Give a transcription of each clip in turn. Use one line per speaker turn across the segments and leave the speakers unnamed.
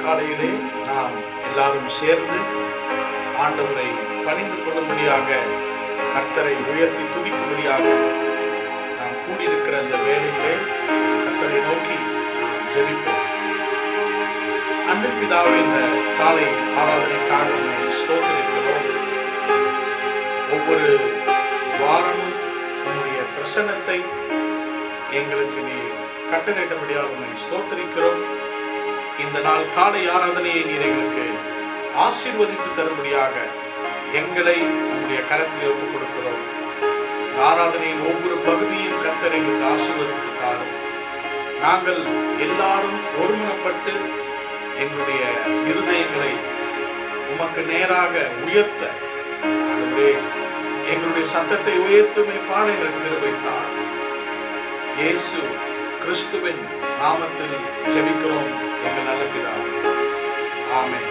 காலையிலே நாம் எல்லாரும் சேர்ந்து ஆண்டவரை பணிந்து கொள்ளும்படியாக, கர்த்தரை உயர்த்தி துதிக்கும்படியாக நாம் கூடியிருக்கிற அந்த வேளையிலே கர்த்தரை நோக்கி நாம் ஜெபிப்போம். அன்பின் பிதாவே, இந்த காலை ஆராதனைக்காக நம்மை ஸ்தோத்திரிக்கிறோம். ஒவ்வொரு வாரமும் உன்னுடைய பிரசன்னத்தை எங்களுக்கு நீ கட்டளையிட்டபடியாக உண்மை ஸ்தோத்திரிக்கிறோம். இந்த நாள் காலை ஆராதனையை நீர் எங்களுக்கு ஆசீர்வதித்து தரும்படியாக எங்களை உங்களுடைய கரத்தில் ஒப்புக் கொடுக்கிறோம். ஆராதனையின் ஒவ்வொரு பகுதியும் கர்த்தர் எங்களுக்கு ஆசீர்வதித்து தாரும். நாங்கள் எல்லாரும் ஒருமனப்பட்டு எங்களுடைய இருதயங்களை உமக்கு நேராக உயர்த்த, எங்களுடைய சத்தத்தை உயர்த்துமை பாட எங்களுக்கு கிருபை தாரும். இயேசு கிறிஸ்துவின் நாமத்தில் ஜெபிக்கிறோம் எங்கள் நல்ல பிதாவே. ஆமென்.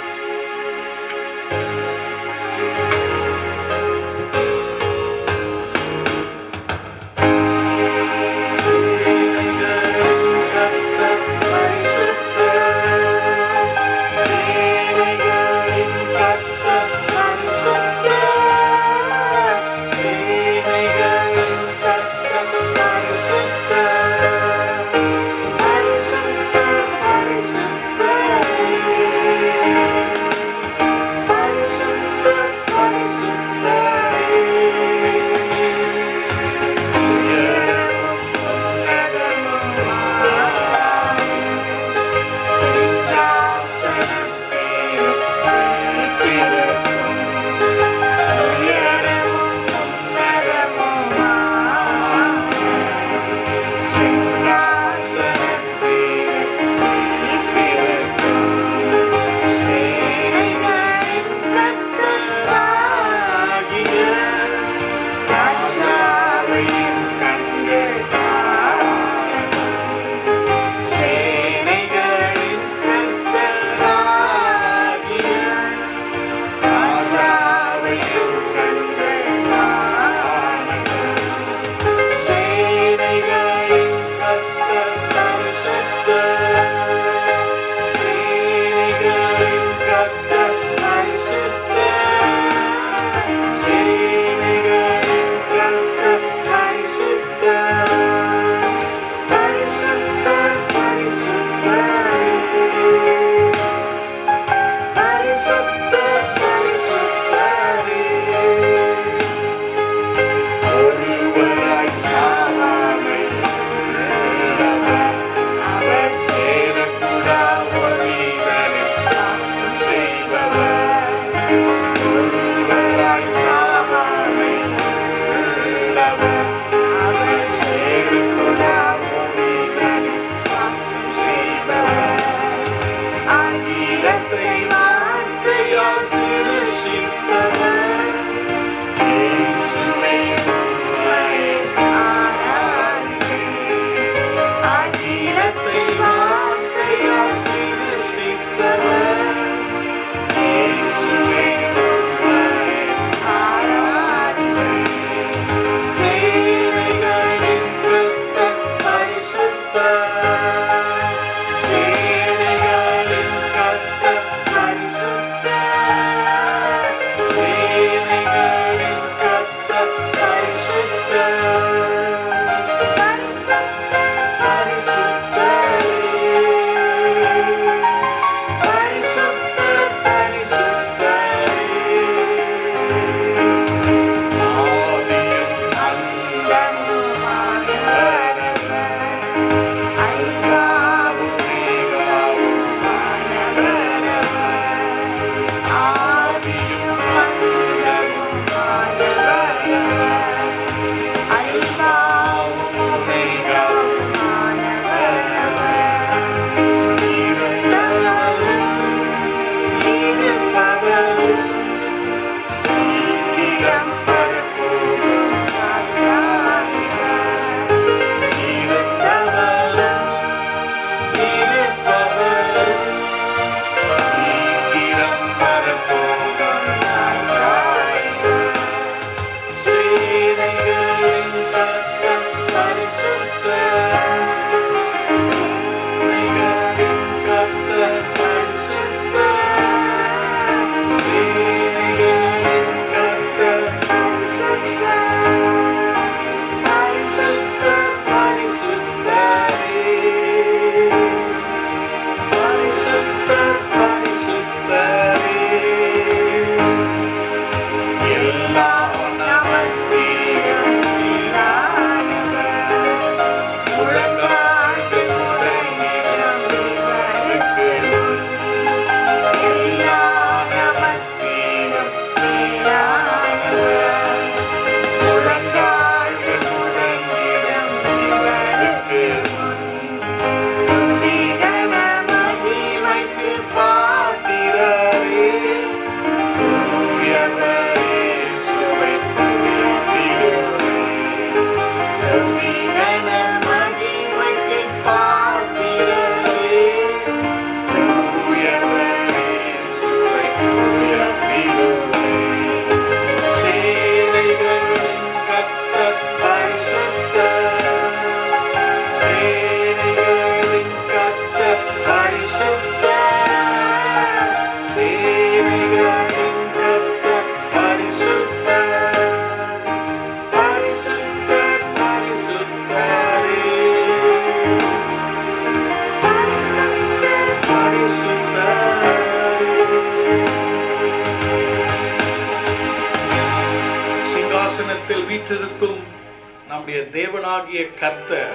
நம்முடைய தேவனாகிய கர்த்தர்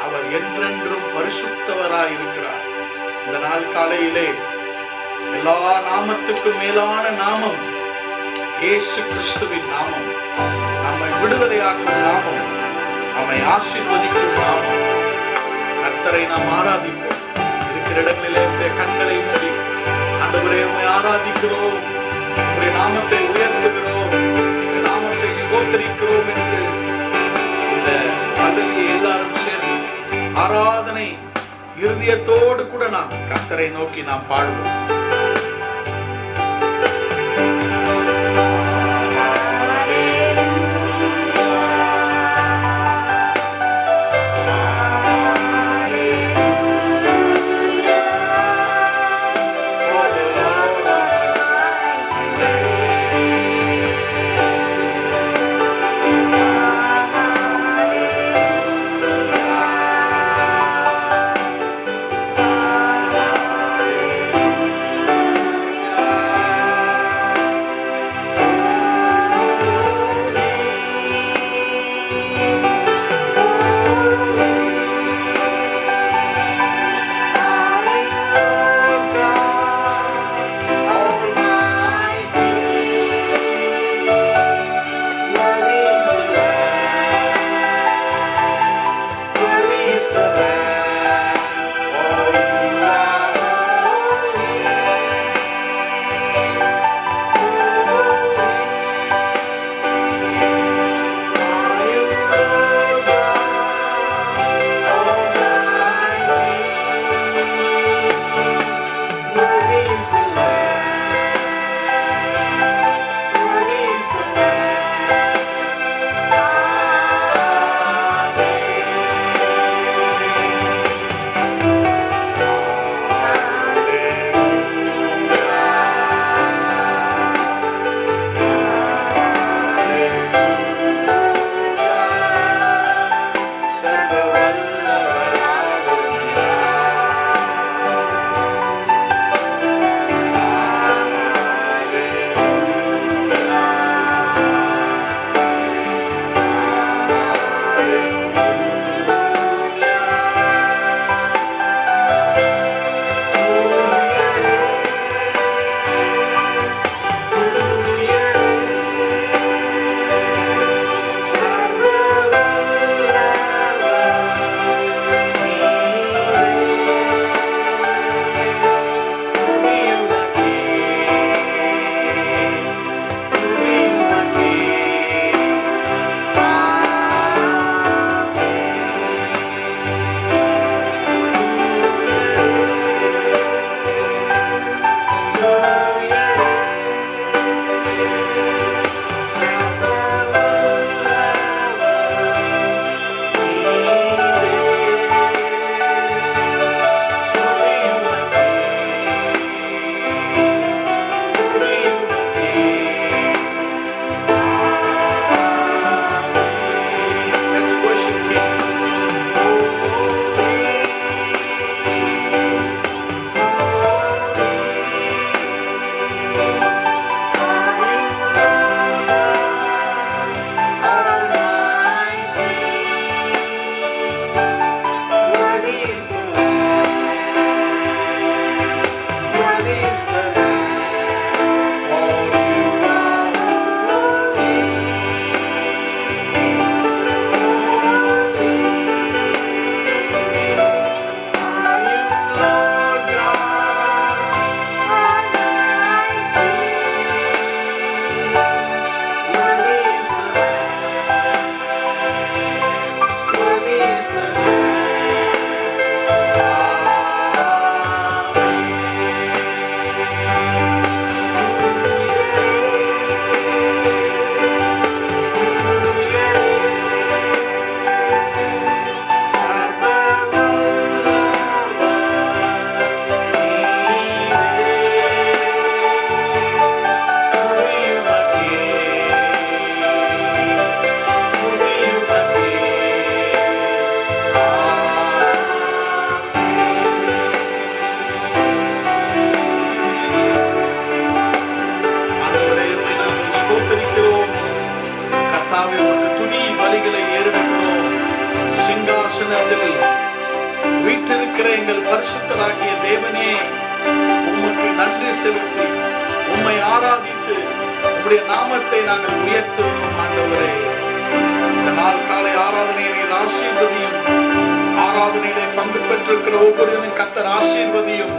அவர் என்றென்றும் பரிசுத்தவராய் இருக்கிறார். இந்த நாள் காலையிலே எல்லா நாமத்துக்கும் மேலான நாமம் இயேசு கிறிஸ்துவின் நாமம். நம்மை விடுதலையாக்கும் நாமம், நம்மை ஆசீர்வதிக்கும் நாமம். கர்த்தரை நாம் ஆராதிப்போம். இருக்கிற இடங்களிலே கண்களை மூடி ஆண்டவரே உம்மை ஆராதிக்கிறோம், உம்முடைய நாமத்தை உயர்த்துகிறோம், உம்முடைய நாமத்தை ஸ்தோத்திரிக்கிறோம் என்று இந்த பல்லவியை எல்லாரும் சேர்ந்து ஆராதனை இருதயத்தோடு கூட நாம் கர்த்தரை நோக்கி நாம் பாடுவோம். இருக்கிற எங்கள் பரிசுத்தராகிய தேவனே, உமக்கு நன்றி செலுத்தி உம்மை ஆராதித்து உம்முடைய நாமத்தை நாங்கள் உயர்த்துவோம். ஆண்டவரே, இந்த நாள் காலை ஆராதனையை ஆசீர்வதியும். ஆராதனையிலே பங்கு பெற்றிருக்கிற ஒவ்வொருவரும் கர்த்தர் ஆசீர்வதியும்.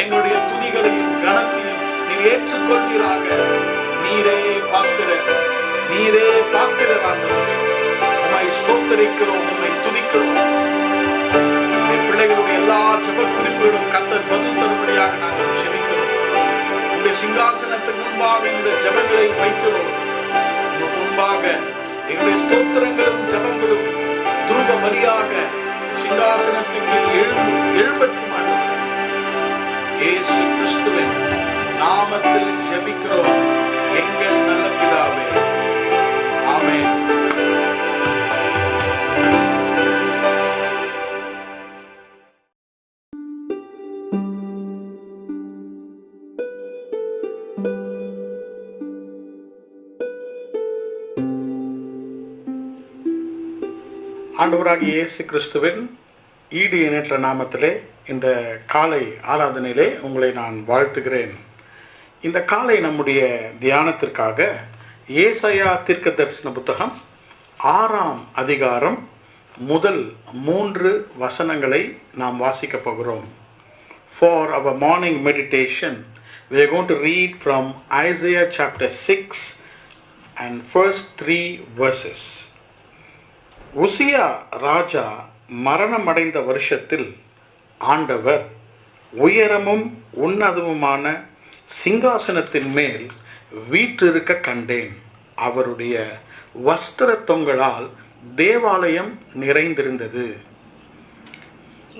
எங்களுடைய துதிகளையும் கனத்தையும் நீர் ஏற்றுக்கொள்வீராக. நீரே பாத்திரர், நீரே பாத்திரர். ஆண்டவரே, உம்மை ஸ்தோத்திரிக்கிறோம், உம்மை துதிக்கிறோம். என் பிள்ளைகளுடைய எல்லா ஜெப குறிப்புகளும் கர்த்தர் பதில் தரும்படியாக நாங்கள் ஜெபிக்கிறோம். உங்களுடைய சிங்காசனத்துக்கு முன்பாக எங்களுடைய ஜெபங்களை வைக்கிறோம். முன்பாக எங்களுடைய ஸ்தோத்திரங்களும் ஜெபங்களும் தூப பலியாக சிங்காசனத்துக்கு எழும்பட்டும். இயேசு கிறிஸ்துவின் நாமத்தில் ஜெபிக்கிறோம் எங்கள் நல்ல பிதாவே, ஆமென். ஆண்டவராகிய இயேசு கிறிஸ்துவின் ஈடு இணையற்ற நாமத்திலே இந்த காலை ஆராதனையிலே உங்களை நான் வாழ்த்துகிறேன். இந்த காலை நம்முடைய தியானத்திற்காக ஏசாயா தீர்க்கதரிசன புத்தகம் 6ஆம் அதிகாரம் முதல் 3 வசனங்களை நாம் வாசிக்கப் போகிறோம். For our morning meditation, we are going to read from Isaiah chapter 6 and first 3 verses. உசியா ராஜா மரணமடைந்த வருஷத்தில் ஆண்டவர் உயரமும் உன்னதமுமான சிங்காசனத்தின் மேல் வீற்றிருக்க கண்டேன். அவருடைய வஸ்திர தொங்கலால் தேவாலயம் நிறைந்திருந்தது.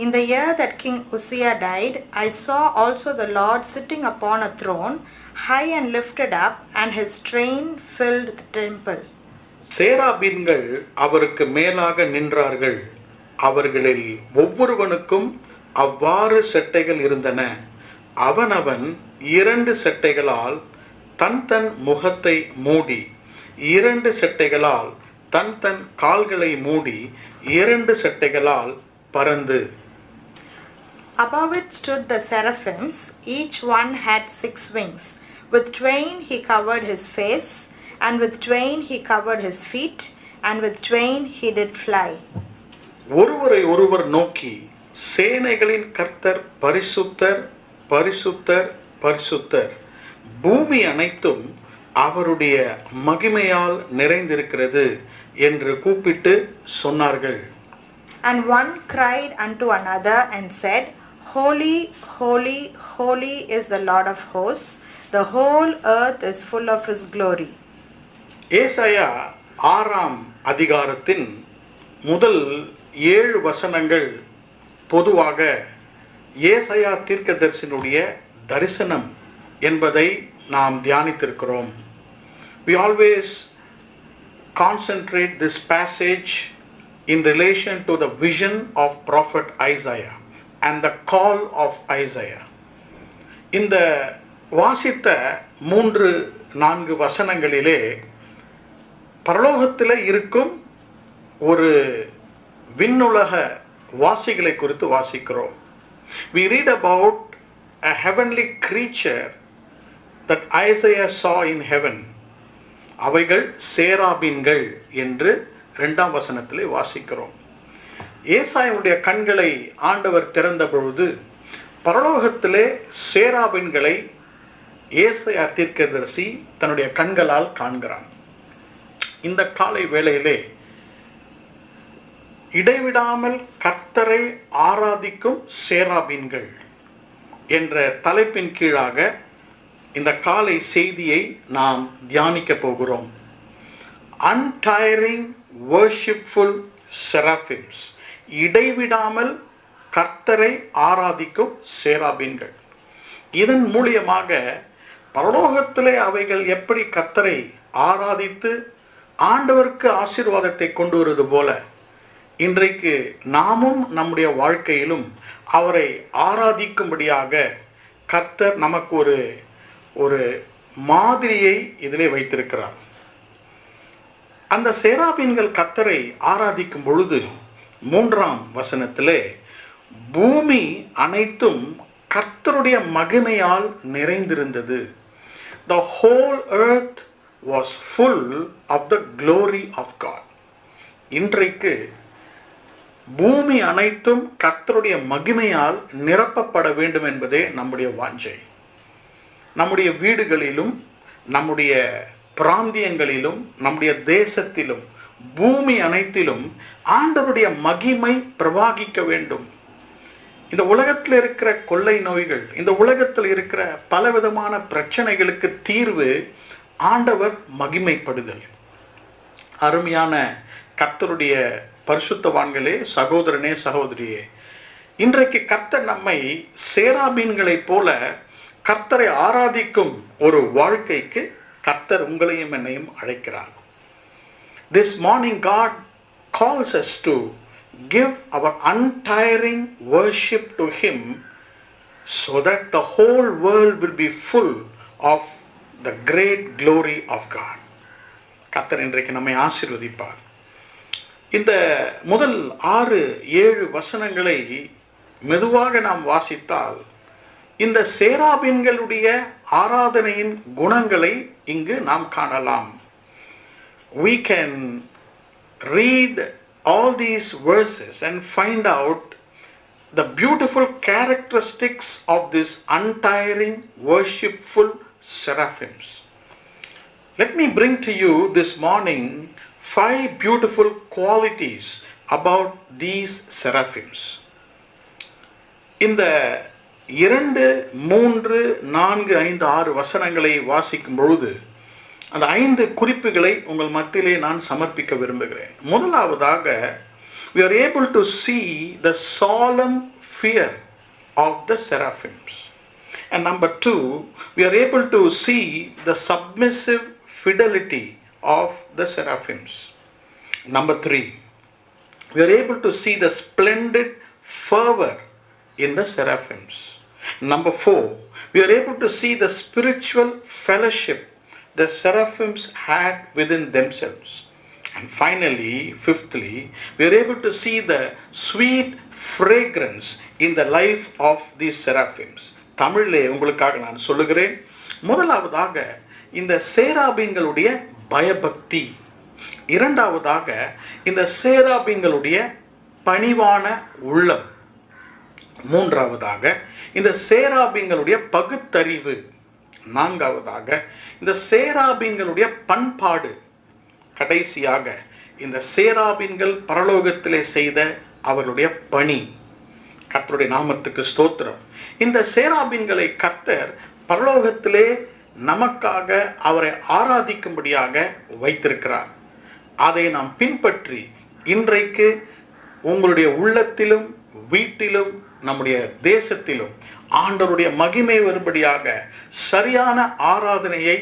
In the year that King Uzziah died, I saw also the Lord sitting upon a throne, high and lifted up, and his train filled the temple.
சேராபீன்கள் அவருக்கு மேலாக நின்றார்கள். அவர்களில் ஒவ்வொருவனுக்கும் அவ்வாறு செட்டைகள் இருந்தன. அவனவன் 2 செட்டைகளால் தன் தன் முகத்தை மூடி, 2 செட்டைகளால் தன் தன் கால்களை மூடி, 2 செட்டைகளால் பறந்து.
Above it stood the seraphims, each one had 6 wings. With twain he covered his face, and with twain he covered his feet, and with twain he did fly.
ஒருவரை ஒருவர் நோக்கி, சேனைகளின் கர்த்தர் பரிசுத்தர், பரிசுத்தர், பரிசுத்தர், பூமி அனைத்தும் அவருடைய மகிமையால் நிறைந்திருக்கிறது என்று கூப்பிட்டு சொன்னார்கள்.
And one cried unto another and said, Holy, holy, holy is the Lord of hosts, the whole earth is full of his glory.
ஏசாயா 6ஆம் அதிகாரத்தின் முதல் 7 வசனங்கள் பொதுவாக ஏசாயா தீர்க்கதரிசனுடைய தரிசனம் என்பதை நாம் தியானித்திருக்கிறோம். We always concentrate this passage in relation to the vision of prophet Isaiah and the call of Isaiah. இந்த வாசித்த 3-4 வசனங்களிலே பரலோகத்தில் இருக்கும் ஒரு விண்ணுலக வாசிகளை குறித்து வாசிக்கிறோம். We read about a heavenly creature that Isaiah saw in heaven. அவைகள் சேராபீன்கள் என்று 2ஆம் வசனத்திலே வாசிக்கிறோம். ஏசாயாவுடைய கண்களை ஆண்டவர் திறந்த பொழுது பரலோகத்திலே சேராபீன்களை ஏசாயா தீர்க்கதரிசி தன்னுடைய கண்களால் காண்கிறான். இந்த காலை வேளையிலே இடைவிடாமல் கர்த்தரை ஆராதிக்கும் சேராபீன்கள் என்ற தலைப்பின் கீழாக இந்த காலை செய்தியை நாம் தியானிக்க போகிறோம். Untiring worshipful seraphims, இடைவிடாமல் கர்த்தரை ஆராதிக்கும் சேராபீன்கள். இதன் மூலியமாக பரலோகத்திலே அவைகள் எப்படி கர்த்தரை ஆராதித்து ஆண்டவருக்கு ஆசீர்வாதத்தை கொண்டு வருவது போல இன்றைக்கு நாமும் நம்முடைய வாழ்க்கையிலும் அவரை ஆராதிக்கும்படியாக கர்த்தர் நமக்கு ஒரு மாதிரியை இதிலே வைத்திருக்கிறார். அந்த சேராபீன்கள் கர்த்தரை ஆராதிக்கும் பொழுது 3ஆம் வசனத்திலே பூமி அனைத்தும் கர்த்தருடைய மகிமையால் நிறைந்திருந்தது. The whole earth was full of the glory of God. இன்றைக்கு பூமி அனைத்தும் கர்த்தருடைய மகிமையால் நிரப்பப்பட வேண்டும் என்பதே நம்முடைய வாஞ்சை. நம்முடைய வீடுகளிலும் நம்முடைய பிராந்தியங்களிலும் நம்முடைய தேசத்திலும் பூமி அனைத்திலும் ஆண்டவருடைய மகிமை பிரவாகிக்க வேண்டும். இந்த உலகத்தில் இருக்கிற கொள்ளை நோய்கள், இந்த உலகத்தில் இருக்கிற பலவிதமான பிரச்சனைகளுக்கு தீர்வு ஆண்டவர் மகிமைப்படுதல். அருமையான கர்த்தருடைய பரிசுத்தவான்களே, சகோதரனே, சகோதரியே, இன்றைக்கு கர்த்தர் நம்மை சேராபீன்களைப் போல கர்த்தரை ஆராதிக்கும் ஒரு வாழ்க்கைக்கு கர்த்தர் உங்களையும் என்னையும் அழைக்கிறார். This morning God calls us to give our untiring worship to Him so that the whole world will be full of the great glory of God. கர்த்தர் இன்றைக்கு நம்மை ஆசீர்வதிப்பார். இந்த முதல் 6-7 வசனங்களை மெதுவாக நாம் வாசித்தால் இந்த சேராபீன்களுடைய ஆராதனையின் குணங்களை இங்கு நாம் காணலாம். We can read all these verses and find out the beautiful characteristics of this untiring, worshipful seraphims. Let me bring to you this morning 5 beautiful qualities about these seraphims. இந்த 2, 3, 4, 5, 6 வசனங்களை வாசிக்கும் பொழுது அந்த 5 குறிப்புகளை உங்கள் மத்தியிலே நான் சமர்ப்பிக்க விரும்புகிறேன். முதலாவதாக, we are able to see the solemn fear of the seraphims. And number 2, we are able to see the submissive fidelity of the seraphims. Number 3, we are able to see the splendid fervor in the seraphims. Number 4, we are able to see the spiritual fellowship the seraphims had within themselves. And finally, fifthly, we are able to see the sweet fragrance in the life of these seraphims. தமிழிலே உங்களுக்காக நான் சொல்லுகிறேன். முதலாவதாக இந்த சேராபீன்களுடைய பயபக்தி. இரண்டாவதாக இந்த சேராபீன்களுடைய பணிவான உள்ளம். மூன்றாவதாக இந்த சேராபீன்களுடைய பகுத்தறிவு. நான்காவதாக இந்த சேராபீன்களுடைய பண்பாடு. கடைசியாக இந்த சேராபீன்கள் பரலோகத்திலே செய்த அவர்களுடைய பணி. கர்த்தருடைய நாமத்துக்கு ஸ்தோத்திரம். இந்த சேராபீன்களை கர்த்தர் பரலோகத்திலே நமக்காக அவரை ஆராதிக்கும்படியாக வைத்திருக்கிறார். அதை நாம் பின்பற்றி இன்றைக்கு உங்களுடைய உள்ளத்திலும் வீட்டிலும் நம்முடைய தேசத்திலும் ஆண்டவருடைய மகிமை வரும்படியாக சரியான ஆராதனையை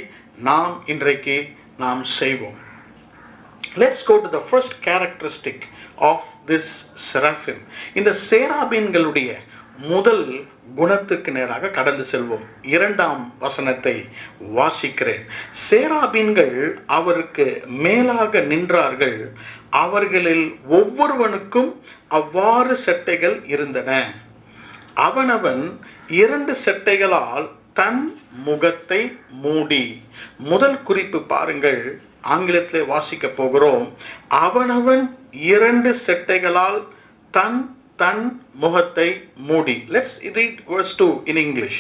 நாம் இன்றைக்கு நாம் செய்வோம். Let's go to the first characteristic of this seraphim. இந்த சேராபீன்களுடைய முதல் குணத்துக்கு நேராக கடந்து செல்வோம். 2ஆம் வசனத்தை வாசிக்கிறேன். சேராபீன்கள் அவருக்கு மேலாக நின்றார்கள். அவர்களில் ஒவ்வொருவனுக்கும் அவ்வாறு செட்டைகள் இருந்தன. அவனவன் 2 செட்டைகளால் தன் முகத்தை மூடி. முதல் குறிப்பு பாருங்கள், ஆங்கிலத்திலே வாசிக்க போகிறோம். அவனவன் 2 செட்டைகளால் தன் முகத்தை மூடி. Let's read verse 2 in English.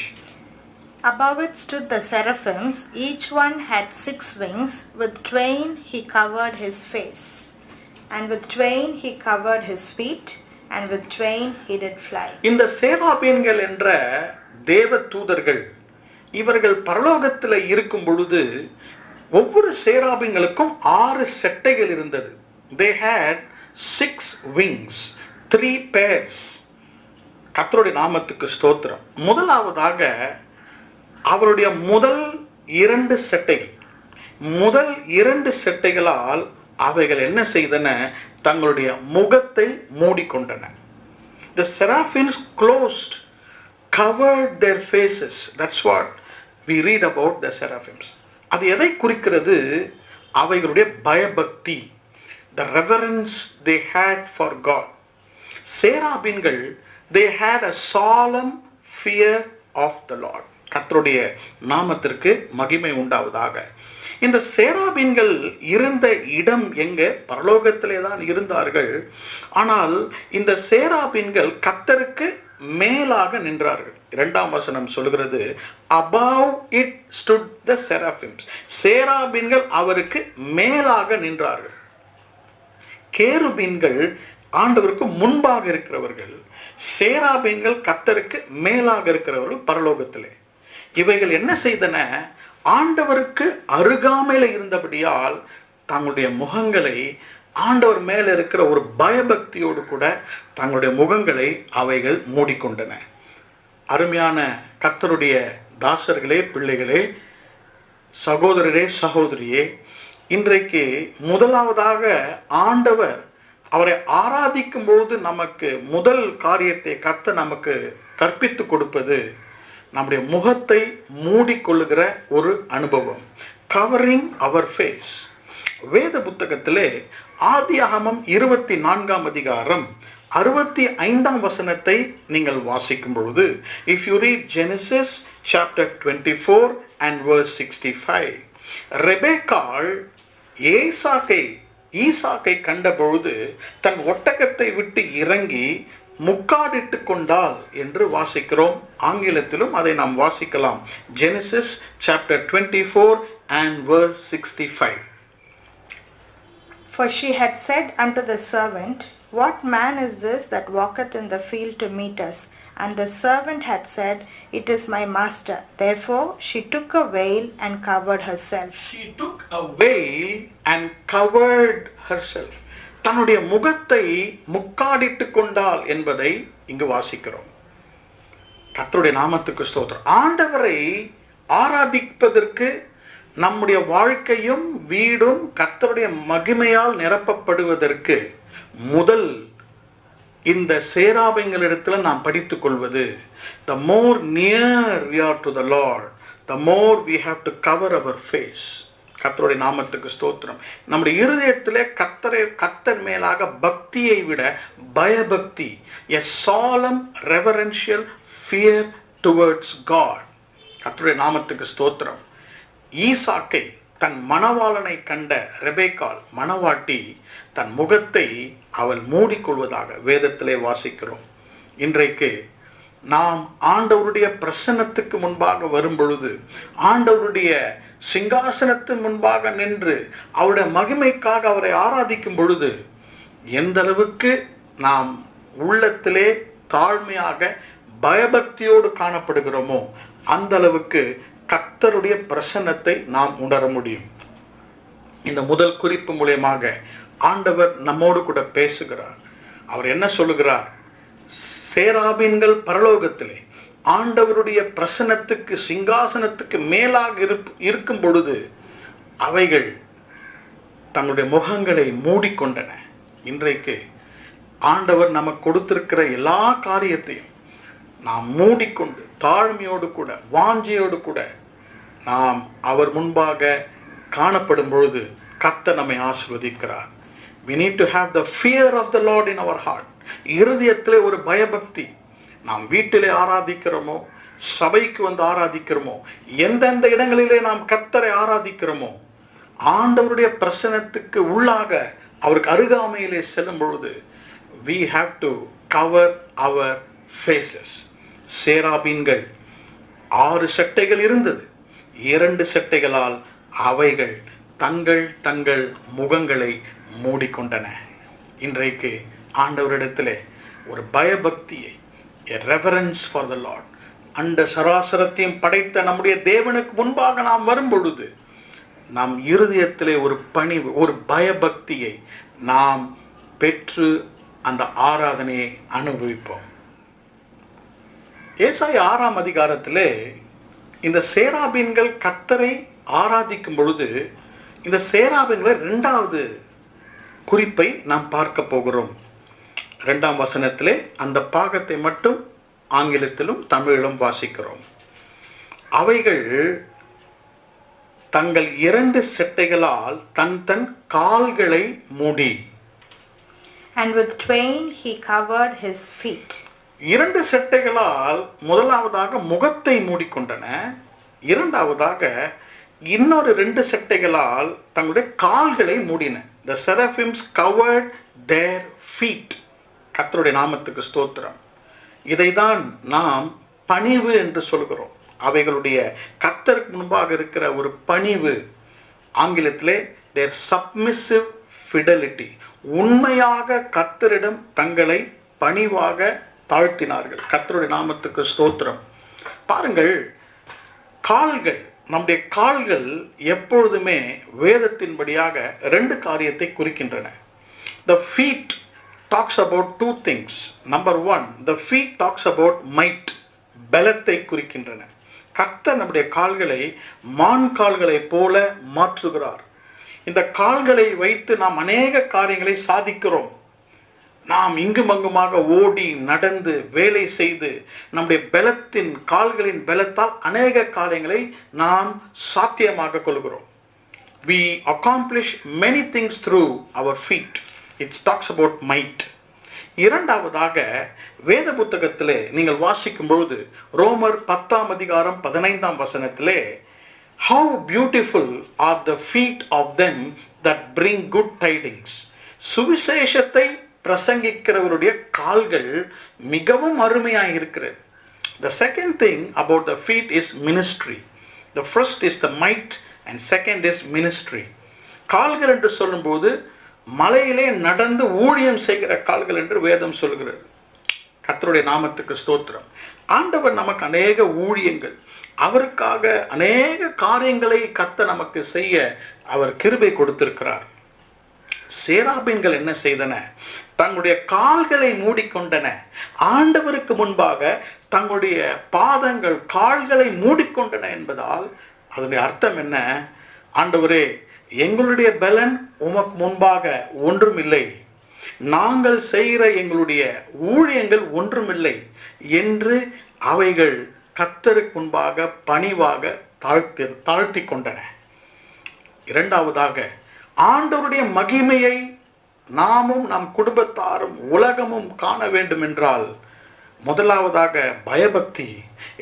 Above it stood the seraphims. Each one had 6 wings. With twain he covered his face, and with twain he covered his feet, and with twain he did fly.
இந்த சேராபீன்கள் என்ற தேவ தூதர்கள் இவர்கள் பரலோகத்தில் இருக்கும் பொழுது ஒவ்வொரு சேராபீன்களுக்கும் 6 செட்டைகள் இருந்தது. They had 6 wings, 3 pairs. கர்த்தருடைய நாமத்துக்கு ஸ்தோத்திரம். முதலாவதாக அவருடைய முதல் 2 செட்டைகளால் அவைகள் என்ன செய்தன? தங்களுடைய முகத்தை மூடிக்கொண்டன. The seraphims closed, covered their faces. That's what we read about the seraphims. அது எதை குறிக்கிறது? அவைகளுடைய பயபக்தி, the reverence they had for God. சேராபீன்கள் they had a solemn fear of the Lord. கர்த்தருடைய நாமத்திற்கு மகிமை உண்டாவதாக. இந்த சேராபீன்கள் இருந்த இடம் எங்க? பரலோகத்திலே தான் இருந்தார்கள். ஆனால் இந்த சேராபீன்கள் கர்த்தருக்கு மேலாக நின்றார்கள். 2ஆம் வசனம் சொல்கிறது, above it stood the seraphims. சேராபீன்கள் அவருக்கு மேலாக நின்றார்கள். கேருபீன்கள் ஆண்டவருக்கு முன்பாக இருக்கிறவர்கள், சேராபீன்கள் கர்த்தருக்கு மேலாக இருக்கிறவர்கள் பரலோகத்திலே. இவைகள் என்ன செய்தன? ஆண்டவருக்கு அருகாமையில் இருந்தபடியால் தங்களுடைய முகங்களை ஆண்டவர் மேல இருக்கிற ஒரு பயபக்தியோடு கூட தங்களுடைய முகங்களை அவைகள் மூடிக்கொண்டன. அருமையான கர்த்தருடைய தாசர்களே, பிள்ளைகளே, சகோதரரே, சகோதரியே, இன்றைக்கு முதலாவதாக ஆண்டவர் அவரை ஆராதிக்கும் பொழுது நமக்கு முதல் காரியத்தை கர்த்தர் நமக்கு கற்பித்து கொடுப்பது நம்முடைய முகத்தை மூடிக்கொள்ளுகிற ஒரு அனுபவம். கவரிங் அவர் ஃபேஸ். வேத புத்தகத்திலே ஆதியாகமம் 24ஆம் அதிகாரம் 65ஆம் வசனத்தை நீங்கள் வாசிக்கும் பொழுது, if you read Genesis chapter 24 and verse 65, ரெபேக்காள் ஈசாக்கை கண்டபொழுது தன் ஒட்டகத்தை விட்டு இறங்கி முக்காடிட்டு கொண்டாள் என்று வாசிக்கிறோம். ஆங்கிலத்திலும் அதை நாம் வாசிக்கலாம். Genesis chapter 24 and verse 65.
For she had said unto the servant, What man is this that walketh in the field to meet us? And the servant had said, It is my master. Therefore she took a veil and covered herself.
She took a veil and covered herself. தன்னுடைய முகத்தை முக்காடிட்டு கொண்டாள் என்பதை இங்கு வாசிக்கிறோம். கர்த்தருடைய நாமத்துக்கு ஸ்தோத்திரம். ஆண்டவரை ஆராதிப்பதற்கு நம்முடைய வாழ்க்கையும் வீடும் கர்த்தருடைய மகிமையால் நிரப்பப்படுவதற்கு முதல் இந்த சேராபீன்களிடத்தில் நாம் படித்துக் கொள்வது, the more near we are to the Lord, the more we have to cover our face. கர்த்தருடைய நாமத்துக்கு ஸ்தோத்திரம். நம்முடைய இருதயத்திலே கர்த்தர் மேலாக பக்தியை விட பயபக்தி, a solemn reverential fear towards God. கர்த்தருடைய நாமத்துக்கு ஸ்தோத்திரம். ஈசாக்கை தன் மணவாளனை கண்ட ரெபேக்காள் மணவாட்டி தன் முகத்தை அவள் மூடிக்கொள்வதாக வேதத்திலே வாசிக்கிறோம். இன்றைக்கு நாம் ஆண்டவருடைய பிரசன்னத்துக்கு முன்பாக வரும் பொழுது, ஆண்டவருடைய சிங்காசனத்தின் முன்பாக நின்று அவருடைய மகிமைக்காக அவரை ஆராதிக்கும் பொழுது எந்த அளவுக்கு நாம் உள்ளத்திலே தாழ்மையாக பயபக்தியோடு காணப்படுகிறோமோ அந்த அளவுக்கு கர்த்தருடைய பிரசன்னத்தை நாம் உணர முடியும். இந்த முதல் குறிப்பு மூலமாக ஆண்டவர் நம்மோடு கூட பேசுகிறார். அவர் என்ன சொல்லுகிறார்? சேராபீன்கள் பரலோகத்திலே ஆண்டவருடைய பிரசன்னத்துக்கு சிங்காசனத்துக்கு மேலாக இருக்கும் பொழுது அவைகள் தங்களுடைய முகங்களை மூடிக்கொண்டன. இன்றைக்கு ஆண்டவர் நமக்கு கொடுத்திருக்கிற எல்லா காரியத்தையும் நாம் மூடிக்கொண்டு தாழ்மையோடு கூட வாஞ்சையோடு கூட நாம் அவர் முன்பாக காணப்படும் பொழுது கர்த்தர் நம்மை ஆசீர்வதிக்கிறார். We need to have the fear of the Lord in our heart. இருதயத்திலே ஒரு பயபக்தி. நாம் வீட்டிலே ஆராதிக்கிறோமோ, சபைக்கு வந்து ஆராதிக்கிறோமோ, எந்தெந்த இடங்களிலே நாம் கர்த்தரை ஆராதிக்கிறோமோ, ஆண்டவருடைய பிரசன்னத்துக்கு உள்ளாக அவருக்கு அருகாமையிலே செல்லும் பொழுது we have to cover our faces. சேராபீன்கள் 6 சட்டைகள் இருந்தது. 2 சட்டைகளால் அவைகள் தங்கள் முகங்களை மூடிக்கொண்டன. இன்றைக்கு ஆண்டவரிடத்திலே ஒரு பயபக்தியை, a reverence for the Lord, அண்ட சராசரத்தையும் படைத்த நம்முடைய தேவனுக்கு முன்பாக நாம் வரும் பொழுது நம் இருதயத்திலே ஒரு பணிவு, ஒரு பயபக்தியை நாம் பெற்று அந்த ஆராதனையை அனுபவிப்போம். ஏசாயா 6ஆம் அதிகாரத்திலே இந்த சேராபீன்கள் கர்த்தரை ஆராதிக்கும் பொழுது இந்த சேராபீன்களை 2வது குறிப்பை நாம் பார்க்க போகிறோம். 2ஆம் வசனத்திலே அந்த பாகத்தை மட்டும் ஆங்கிலத்திலும் தமிழிலும் வாசிக்கிறோம். அவைகள் தங்கள் 2 சட்டைகளால் தன் கால்களை மூடி,
and with twain he covered his feet.
2 செட்டைகளால் முதலாவதாக முகத்தை மூடிக்கொண்டன, இரண்டாவதாக இன்னொரு 2 செட்டைகளால் தங்களுடைய கால்களை மூடின. The seraphims covered their feet. கர்த்தருடைய நாமத்துக்கு ஸ்தோத்திரம். இதைதான் நாம் பணிவு என்று சொல்கிறோம். அவைகளுடைய கர்த்தருக்கு முன்பாக இருக்கிற ஒரு பணிவு, ஆங்கிலத்திலே their submissive fidelity. உண்மையாக கர்த்தரிடம் தங்களை பணிவாக தாழ்த்தினார்கள். கர்த்தருடைய நாமத்துக்கு ஸ்தோத்திரம். பாருங்கள், கால்கள், நம்முடைய கால்கள் எப்பொழுதுமே வேதத்தின்படியாக 2 காரியத்தை குறிக்கின்றன. The feet talks about 2 things. Number 1, the feet talks about might, பலத்தை குறிக்கின்றன. கர்த்தர் நம்முடைய கால்களை மான் கால்களை போல மாற்றுகிறார். இந்த கால்களை வைத்து நாம் அநேக காரியங்களை சாதிக்கிறோம். நாம் இங்கும் அங்குமாக ஓடி நடந்து வேலை செய்து நம்முடைய பலத்தின், கால்களின் பலத்தால் அநேக காரியங்களை நாம் சாத்தியமாக கொள்கிறோம். We accomplish many things through our feet. It talks about might. இரண்டாவதாக வேத புத்தகத்திலே நீங்கள் வாசிக்கும் பொழுது ரோமர் 10ஆம் அதிகாரம் 15ஆம் வசனத்திலே, how beautiful are the feet of them that bring good tidings. சுவிசேஷத்தை பிரசங்கிக்கிறவருடைய கால்கள் மிகவும் அருமையாக இருக்கிறது. The second thing about the feet is ministry. The first is the might and second is ministry. கால்கள் என்று சொல்லும்போது மலையிலே நடந்து ஊழியம் செய்கிற கால்கள் என்று வேதம் சொல்கிறது. கர்த்தருடைய நாமத்துக்கு ஸ்தோத்திரம். ஆண்டவர் நமக்கு அநேக ஊழியங்கள், அவருக்காக அநேக காரியங்களை கர்த்தர் நமக்கு செய்ய அவர் கிருபை கொடுத்திருக்கிறார். சேராபீன்கள் என்ன செய்தன? தங்களுடைய கால்களை மூடிக்கொண்டன. ஆண்டவருக்கு முன்பாக தங்களுடைய பாதங்கள், கால்களை மூடிக்கொண்டன என்பதால் அதனுடைய அர்த்தம் என்ன? ஆண்டவரே, எங்களுடைய பலன் உமக்கு முன்பாக ஒன்றுமில்லை, நாங்கள் செய்கிற எங்களுடைய ஊழியங்கள் ஒன்றுமில்லை என்று அவைகள் கர்த்தருக்கு முன்பாக பணிவாக தாழ்த்தி கொண்டன. இரண்டாவதாக, ஆண்டவருடைய மகிமையை நாமும் நம் குடும்பத்தாரும் உலகமும் காண வேண்டும் என்றால் முதலாவதாக பயபக்தி,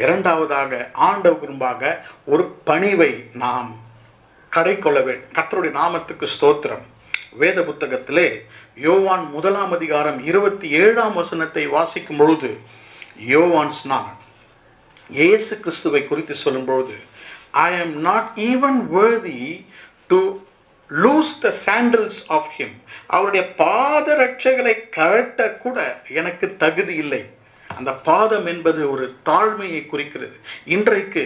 இரண்டாவதாக ஆண்டவருக்கு முன்பாக ஒரு பணிவை நாம் கடை கொள்ள வேண்டும். கர்த்தருடைய நாமத்துக்கு ஸ்தோத்திரம். வேத புத்தகத்திலே யோவான் 1ஆம் அதிகாரம் 27ஆம் வசனத்தை வாசிக்கும் பொழுது, யோவான் ஸ்நானன் இயேசு கிறிஸ்துவை குறித்து சொல்லும் பொழுது, I am not even worthy to loose the sandals of him. அவருடைய பாத ரட்சைகளை கழட்ட கூட எனக்கு தகுதி இல்லை. அந்த பாதம் என்பது ஒரு தாழ்மையை குறிக்கிறது. இன்றைக்கு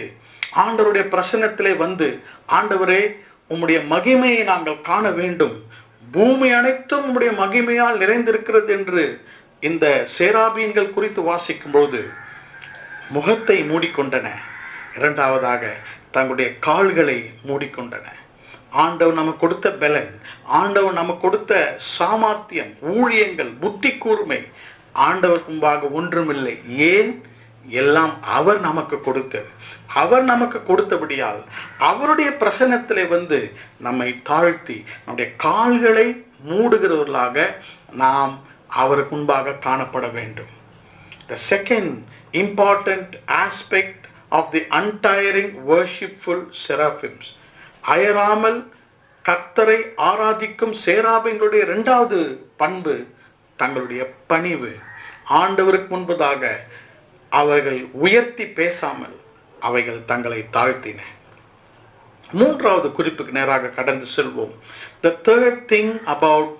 ஆண்டவருடைய பிரசன்னத்திலே வந்து, ஆண்டவரே, உம்முடைய மகிமையை நாங்கள் காண வேண்டும், பூமி அனைத்தும் உம்முடைய மகிமையால் நிறைந்திருக்கிறது என்று இந்த சேராபீன்கள் குறித்து வாசிக்கும் பொழுது முகத்தை மூடிக்கொண்டன. இரண்டாவதாக தங்களுடைய கால்களை மூடிக்கொண்டன. ஆண்டவர் நமக்கு கொடுத்த பலன், ஆண்டவர் நமக்கு கொடுத்த சாமர்த்தியம், ஊழியங்கள், புத்தி கூர்மை ஆண்டவர் முன்பாக ஒன்றுமில்லை. ஏன்? எல்லாம் அவர் நமக்கு கொடுத்தது. அவர் நமக்கு கொடுத்தபடியால் அவருடைய பிரசன்னத்திலே வந்து நம்மை தாழ்த்தி நம்முடைய கால்களை மூடுகிறவர்களாக நாம் அவருக்கு முன்பாக காணப்பட வேண்டும். The second important aspect of the untiring worshipful seraphims, அயராமல் கர்த்தரை ஆராதிக்கும் சேராபீன்களுடைய இரண்டாவது பண்பு தங்களுடைய பணிவு. ஆண்டவருக்கு முன்பதாக அவர்கள் உயர்த்தி பேசாமல் அவைகள் தங்களை தாழ்த்தின. மூன்றாவது குறிப்புக்கு நேராக கடந்து செல்வோம். The third thing about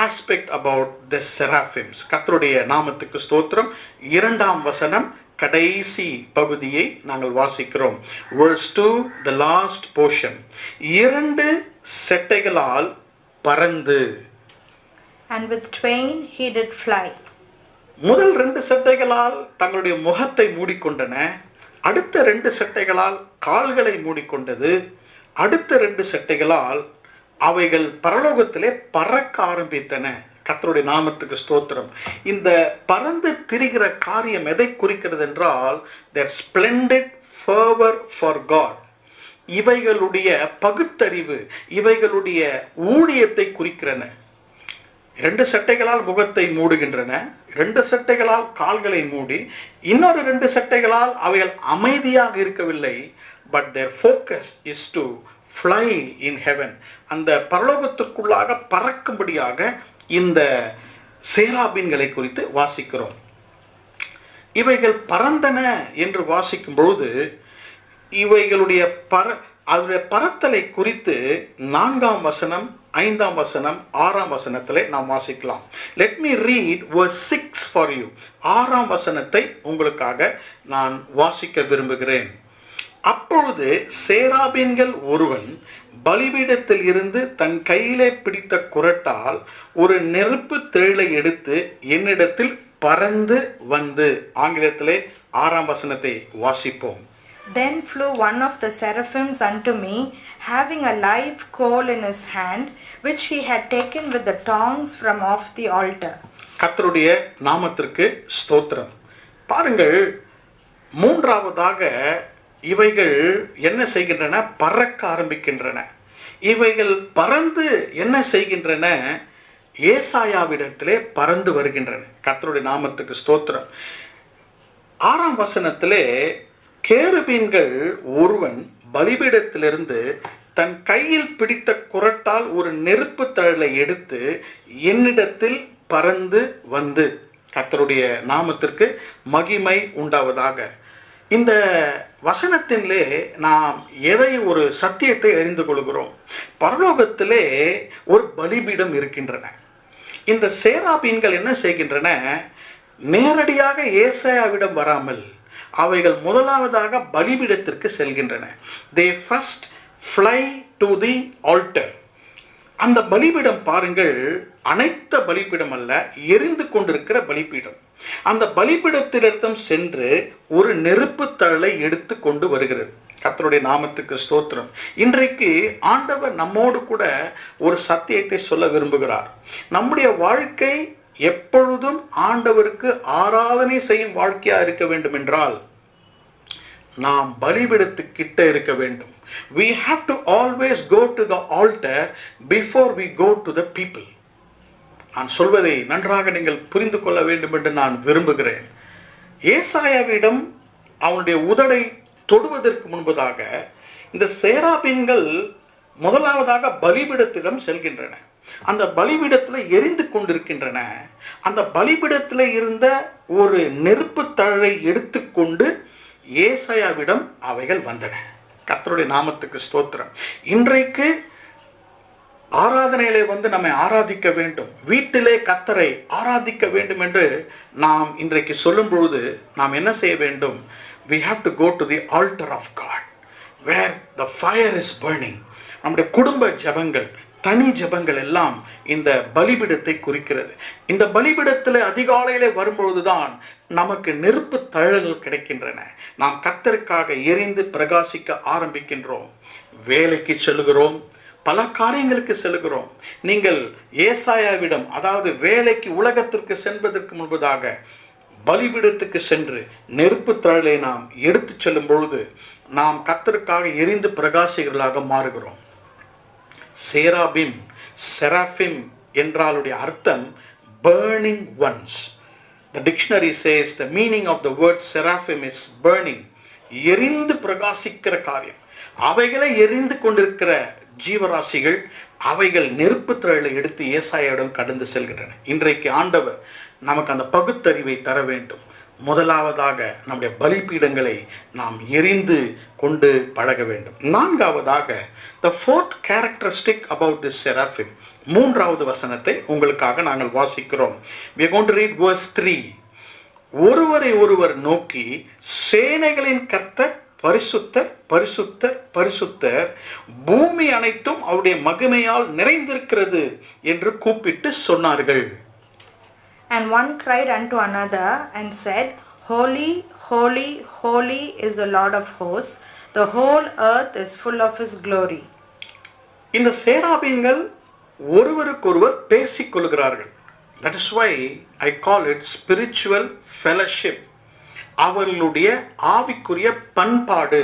aspect about the seraphims, கர்த்தருடைய நாமத்துக்கு ஸ்தோத்திரம். 2ஆம் வசனம் கடைசி பகுதியை நாங்கள் வாசிக்கிறோம். Verse 2, the last portion. 2 செட்டைகளால் பறந்து,
and with twain he did fly.
முதல் 2 செட்டைகளால் தங்களுடைய முகத்தை மூடிக்கொண்டன. அடுத்த 2 செட்டைகளால் கால்களை மூடிக்கொண்டது. அடுத்த 2 செட்டைகளால் அவைகள் பரலோகத்திலே பறக்க ஆரம்பித்தன. கர்த்தருடைய நாமத்துக்கு ஸ்தோத்திரம். இந்த பறந்து திரிகிற காரியம் எதை குறிக்கிறது என்றால், their splendid fervor for God, இவைகளுடைய பகுத்தறிவு, இவைகளுடைய ஊழியத்தை குறிக்கிறன. 2 சட்டைகளால் முகத்தை மூடுகின்றன, 2 சட்டைகளால் கால்களை மூடி, இன்னொரு 2 சட்டைகளால் அவைகள் அமைதியாக இருக்கவில்லை. But their focus is to fly in heaven. அந்த பரலோகத்திற்குள்ளாக பறக்கும்படியாக இந்த சேராபீன்களை குறித்து வாசிக்கிறோம். இவைகள் பறந்தன என்று வாசிக்கும் பொழுது இவைகளுடைய அதனுடைய பறத்தலை குறித்து 4ஆம் வசனம், 5ஆம் வசனம், 6ஆம் வசனத்திலே நாம் வாசிக்கலாம். Let me read verse 6 for you. 6ஆம் வசனத்தை உங்களுக்காக நான் வாசிக்க விரும்புகிறேன். அப்பொழுது சேராபீன்கள் ஒருவன் பலிபீடத்தில் இருந்து தன் கையிலே பிடித்த குறட்டால் ஒரு நெருப்பு திரளை எடுத்து என்னிடத்தில் பறந்து வந்து. ஆங்கிலத்திலே 6ஆம் வசனத்தை வாசிப்போம்.
Then flew one of the seraphims unto me, having a live coal in his hand, which he had taken with the tongs from off the altar.
கர்த்தருடைய நாமத்திற்கு ஸ்தோத்திரம். பாருங்கள், மூன்றாவதாக இவைகள் என்ன செய்கின்றன? பறக்க ஆரம்பிக்கின்றன. இவைகள் பறந்து என்ன செய்கின்றன? ஏசாயாவிடத்திலே பறந்து வருகின்றன. கர்த்தருடைய நாமத்துக்கு ஸ்தோத்திரம். 6ஆம் வசனத்திலே கேருபீன்கள் ஒருவன் பலிபீடத்திலிருந்து தன் கையில் பிடித்த குறட்டால் ஒரு நெருப்பு தழலை எடுத்து என்னிடத்தில் பறந்து வந்து. கர்த்தருடைய நாமத்திற்கு மகிமை உண்டாவதாக. இந்த வசனத்திலே நாம் ஒரு சத்தியத்தை அறிந்து கொள்கிறோம். பரலோகத்திலே ஒரு பலிபீடம் இருக்கின்றன. இந்த சேராபீன்கள் என்ன செய்கின்றன? நேரடியாக ஏசாயாவிடம் வராமல் அவைகள் முதலாவதாக பலிபீடத்திற்கு செல்கின்றன. They first fly to the altar. அந்த பலிபீடம் பாருங்கள், அனைத்த பலிபீடம் அல்ல, எரிந்து கொண்டிருக்கிற பலிபீடம். அந்த பலிபீடத்திலிருந்தும் சென்று ஒரு நெருப்பு தழலை எடுத்து கொண்டு வருகிறது. கர்த்தருடைய நாமத்துக்கு ஸ்தோத்திரம். இன்றைக்கு ஆண்டவர் நம்மோடு கூட ஒரு சத்தியத்தை சொல்ல விரும்புகிறார். நம்முடைய வாழ்க்கை எப்பொழுதும் ஆண்டவருக்கு ஆராதனை செய்யும் வாழ்க்கையா இருக்க வேண்டும் என்றால் நாம் பலிபீடத்துக்கிட்ட இருக்க வேண்டும். We have to always go to the altar before we go to the people. நான் சொல்வதை நன்றாக நீங்கள் புரிந்து கொள்ள வேண்டும் என்று நான் விரும்புகிறேன். ஏசாயாவிடம் அவனுடைய உதடை தொடுவதற்கு முன்பதாக இந்த சேராபீன்கள் முதலாவதாக பலிபீடத்திடம் செல்கின்றன. அந்த பலிபீடத்தில் எரிந்து கொண்டிருக்கின்றன. அந்த பலிபீடத்தில் இருந்த ஒரு நெருப்பு தழலை எடுத்துக்கொண்டு ஏசாயாவிடம் அவைகள் வந்தன. கர்த்தருடைய நாமத்துக்கு ஸ்தோத்திரம். இன்றைக்கு ஆராதனையிலே வந்து நம்மை ஆராதிக்க வேண்டும், வீட்டிலே கர்த்தரை ஆராதிக்க வேண்டும் என்று நாம் இன்றைக்கு சொல்லும் பொழுது நாம் என்ன செய்ய வேண்டும்? We have to go to the altar of God where the fire is burning. நம்முடைய குடும்ப ஜெபங்கள், தனி ஜெபங்கள் எல்லாம் இந்த பலிபீடத்தை குறிக்கிறது. இந்த பலிபீடத்தில் அதிகாலையிலே வரும்பொழுதுதான் நமக்கு நெருப்பு தழல்கள் கிடைக்கின்றன. நாம் கர்த்தருக்காக எரிந்து பிரகாசிக்க ஆரம்பிக்கின்றோம். வேலைக்கு செல்கிறோம், பல காரியங்களுக்கு செல்கிறோம். நீங்கள் ஏசாயாவிடம், அதாவது வேலைக்கு உலகத்திற்கு செல்வதற்கு முன்பதாக பலிபீடத்துக்கு சென்று நெருப்பு தழலை நாம் எடுத்து செல்லும் பொழுது நாம் கர்த்தருக்காக எரிந்து பிரகாசிகர்களாக மாறுகிறோம். சேராபிம், செராஃபிம் என்றாலுடைய அர்த்தம் burning ones. The dictionary says the meaning of the word seraphim is burning. எரிந்து பிரகாசிக்கிற காரியம். அவைகளை எரிந்து கொண்டிருக்கிற ஜீவராசிகள், அவைகள் நெருப்பு திரளை எடுத்து ஏசாயாவிடம் கடந்து செல்கின்றன. இன்றைக்கு ஆண்டவர் நமக்கு அந்த பகுத்தறிவை தர வேண்டும். முதலாவதாக நம்முடைய பலிபீடங்களை நாம் எரிந்து கொண்டு பழக வேண்டும். நான்காவதாக the fourth characteristic about this seraphim, மூன்றாவது வசனத்தை உங்களுக்காக நாங்கள் வாசிக்கிறோம். We are going to read verse 3. ஒருவரை ஒருவர் நோக்கி, சேனைகளின் கர்த்தர் பரிசுத்தர் பரிசுத்தர் பரிசுத்தர், பூமி அனைத்தும் அவருடைய மகிமையால் நிறைந்திருக்கிறது என்று கூப்பிட்டு சொன்னார்கள்.
And one cried unto another and said, Holy, holy, holy is the Lord of hosts. The whole earth is full of his glory.
இந்த சேராபீன்கள் ஒருவருக்கொருவர் பேசிக் கொள்கிறார்கள். That is why I call it spiritual fellowship. அவர்களுடைய ஆவிக்குரிய பண்பாடு.